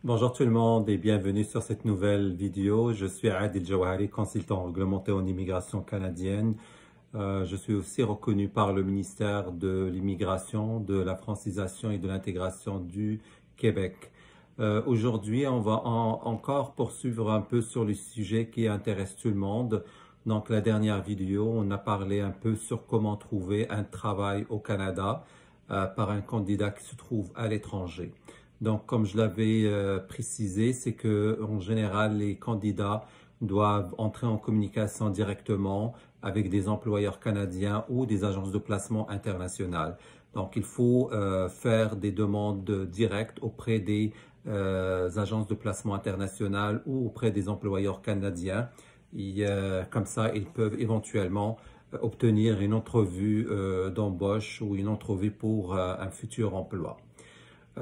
Bonjour tout le monde et bienvenue sur cette nouvelle vidéo. Je suis Adil Jawahari, consultant réglementé en immigration canadienne. Je suis aussi reconnu par le ministère de l'Immigration, de la francisation et de l'intégration du Québec. Aujourd'hui, on va encore poursuivre un peu sur le sujet qui intéresse tout le monde. Donc, la dernière vidéo, on a parlé un peu sur comment trouver un travail au Canada par un candidat qui se trouve à l'étranger. Donc, comme je l'avais précisé, c'est que en général, les candidats doivent entrer en communication directement avec des employeurs canadiens ou des agences de placement internationales. Donc, il faut faire des demandes directes auprès des agences de placement internationales ou auprès des employeurs canadiens. Comme ça, ils peuvent éventuellement obtenir une entrevue d'embauche ou une entrevue pour un futur emploi.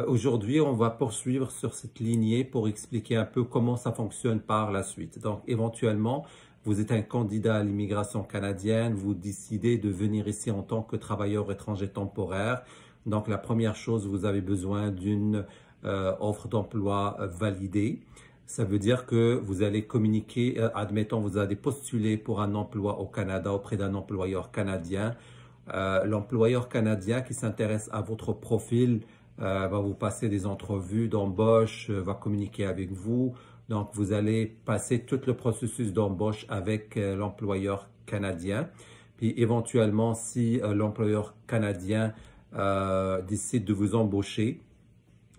Aujourd'hui, on va poursuivre sur cette lignée pour expliquer un peu comment ça fonctionne par la suite. Donc, éventuellement, vous êtes un candidat à l'immigration canadienne, vous décidez de venir ici en tant que travailleur étranger temporaire. Donc, la première chose, vous avez besoin d'une offre d'emploi validée. Ça veut dire que vous allez communiquer, admettons, vous allez postuler pour un emploi au Canada auprès d'un employeur canadien. L'employeur canadien qui s'intéresse à votre profil va vous passer des entrevues d'embauche, va communiquer avec vous. Donc, vous allez passer tout le processus d'embauche avec l'employeur canadien. Puis, éventuellement, si l'employeur canadien décide de vous embaucher,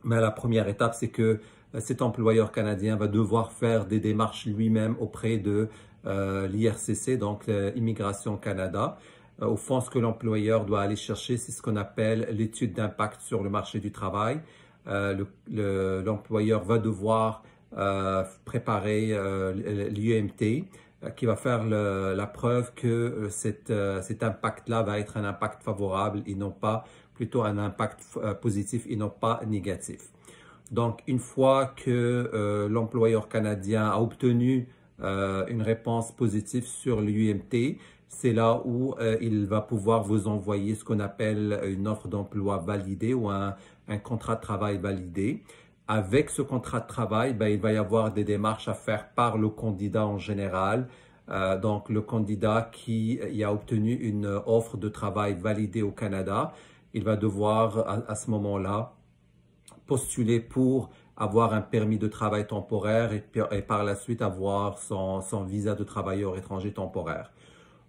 mais la première étape, c'est que cet employeur canadien va devoir faire des démarches lui-même auprès de l'IRCC, donc Immigration Canada. Au fond, ce que l'employeur doit aller chercher, c'est ce qu'on appelle l'étude d'impact sur le marché du travail. L'employeur va devoir préparer l'UMT qui va faire la preuve que cet impact-là va être un impact favorable et non pas plutôt un impact positif et non pas négatif. Donc, une fois que l'employeur canadien a obtenu une réponse positive sur l'UMT, c'est là où il va pouvoir vous envoyer ce qu'on appelle une offre d'emploi validée ou un contrat de travail validé. Avec ce contrat de travail, il va y avoir des démarches à faire par le candidat en général. Donc, le candidat qui a obtenu une offre de travail validée au Canada, il va devoir à ce moment-là postuler pour avoir un permis de travail temporaire et par la suite avoir son visa de travailleur étranger temporaire.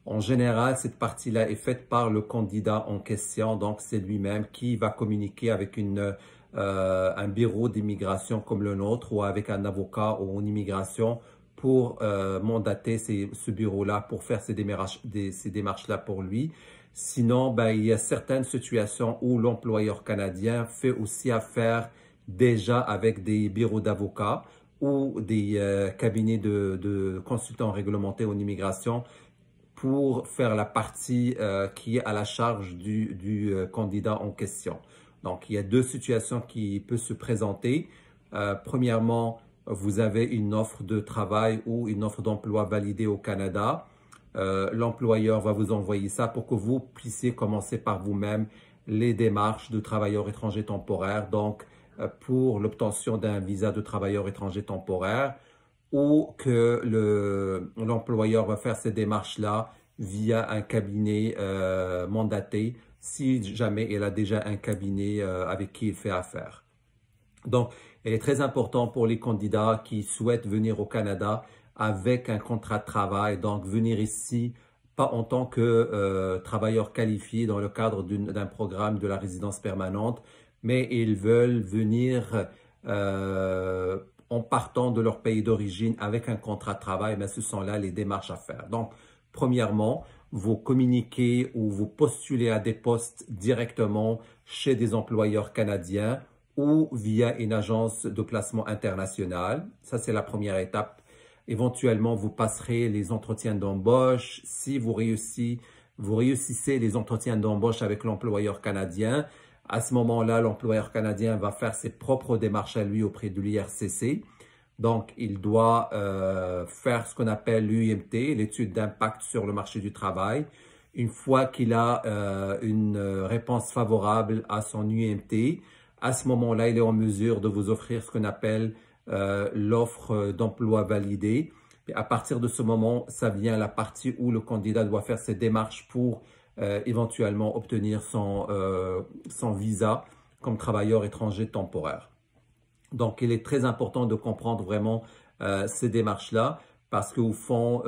En général, cette partie-là est faite par le candidat en question, donc c'est lui-même qui va communiquer avec un bureau d'immigration comme le nôtre ou avec un avocat ou en immigration pour mandater ce bureau-là pour faire ces démarches-là pour lui. Sinon, il y a certaines situations où l'employeur canadien fait aussi affaire déjà avec des bureaux d'avocats ou des cabinets de consultants réglementés en immigration pour faire la partie qui est à la charge du candidat en question. Donc, il y a deux situations qui peuvent se présenter. Premièrement, vous avez une offre de travail ou une offre d'emploi validée au Canada. L'employeur va vous envoyer ça pour que vous puissiez commencer par vous-même les démarches de travailleurs étrangers temporaires, donc pour l'obtention d'un visa de travailleur étranger temporaire, ou que l'employeur va faire ces démarches-là via un cabinet mandaté, si jamais il a déjà un cabinet avec qui il fait affaire. Donc, il est très important pour les candidats qui souhaitent venir au Canada avec un contrat de travail, donc venir ici pas en tant que travailleur qualifié dans le cadre d'un programme de la résidence permanente, mais ils veulent venir en partant de leur pays d'origine avec un contrat de travail, mais ce sont là les démarches à faire. Donc, premièrement, vous communiquez ou vous postulez à des postes directement chez des employeurs canadiens ou via une agence de placement internationale. Ça, c'est la première étape. Éventuellement, vous passerez les entretiens d'embauche. Si vous réussissez les entretiens d'embauche avec l'employeur canadien, à ce moment-là, l'employeur canadien va faire ses propres démarches à lui auprès de l'IRCC. Donc, il doit faire ce qu'on appelle l'UMT, l'étude d'impact sur le marché du travail. Une fois qu'il a une réponse favorable à son UMT, à ce moment-là, il est en mesure de vous offrir ce qu'on appelle l'offre d'emploi validée. Et à partir de ce moment, ça vient la partie où le candidat doit faire ses démarches pour éventuellement obtenir son visa comme travailleur étranger temporaire. Donc, il est très important de comprendre vraiment ces démarches-là parce qu'au fond,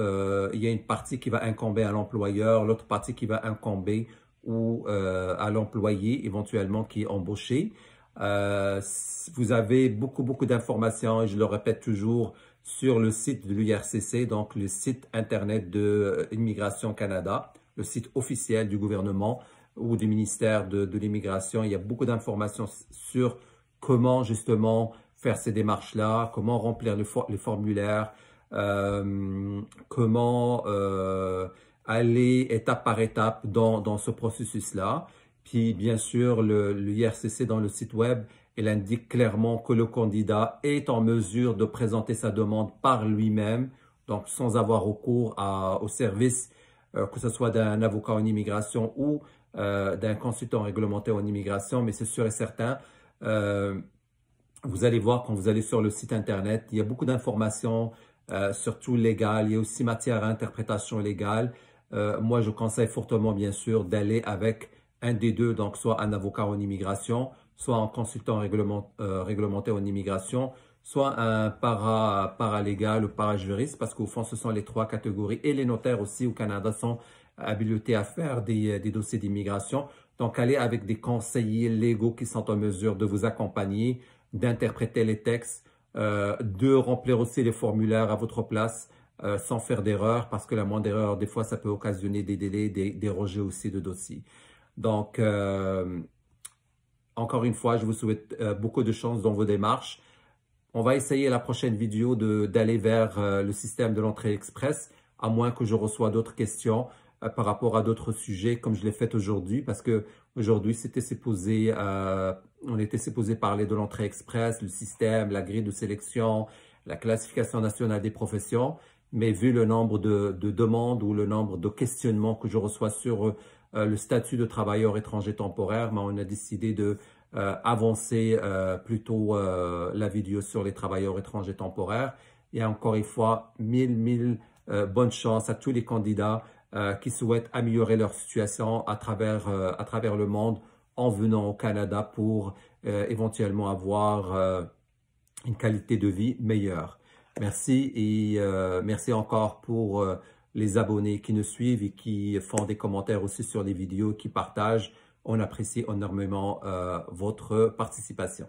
il y a une partie qui va incomber à l'employeur, l'autre partie qui va incomber à l'employé éventuellement qui est embauché. Vous avez beaucoup d'informations, et je le répète toujours, sur le site de l'IRCC, donc le site internet de Immigration Canada, le site officiel du gouvernement ou du ministère de l'Immigration. Il y a beaucoup d'informations sur comment justement faire ces démarches-là, comment remplir les formulaires, comment aller étape par étape dans ce processus-là. Puis bien sûr, l'IRCC dans le site web, elle indique clairement que le candidat est en mesure de présenter sa demande par lui-même, donc sans avoir recours au service, que ce soit d'un avocat en immigration ou d'un consultant réglementaire en immigration, mais c'est sûr et certain. Vous allez voir quand vous allez sur le site internet, il y a beaucoup d'informations, surtout légales. Il y a aussi matière à interprétation légale. Moi, je conseille fortement, bien sûr, d'aller avec un des deux, donc soit un avocat en immigration, soit un consultant réglementaire en immigration, soit un paralégal ou parajuriste, parce qu'au fond, ce sont les trois catégories. Et les notaires aussi au Canada sont habilités à faire des dossiers d'immigration. Donc, allez avec des conseillers légaux qui sont en mesure de vous accompagner, d'interpréter les textes, de remplir aussi les formulaires à votre place sans faire d'erreur, parce que la moindre erreur, des fois, ça peut occasionner des délais, des rejets aussi de dossiers. Donc, encore une fois, je vous souhaite beaucoup de chance dans vos démarches. On va essayer la prochaine vidéo d'aller vers le système de l'entrée express, à moins que je reçoive d'autres questions par rapport à d'autres sujets, comme je l'ai fait aujourd'hui, parce que aujourd'hui, on était supposé parler de l'entrée express, le système, la grille de sélection, la classification nationale des professions, mais vu le nombre de demandes ou le nombre de questionnements que je reçois sur le statut de travailleur étranger temporaire, on a décidé de avancer plutôt la vidéo sur les travailleurs étrangers temporaires. Et encore une fois, mille bonnes chances à tous les candidats qui souhaitent améliorer leur situation à travers le monde en venant au Canada pour éventuellement avoir une qualité de vie meilleure. Merci et merci encore pour les abonnés qui nous suivent et qui font des commentaires aussi sur les vidéos, qui partagent. On apprécie énormément votre participation.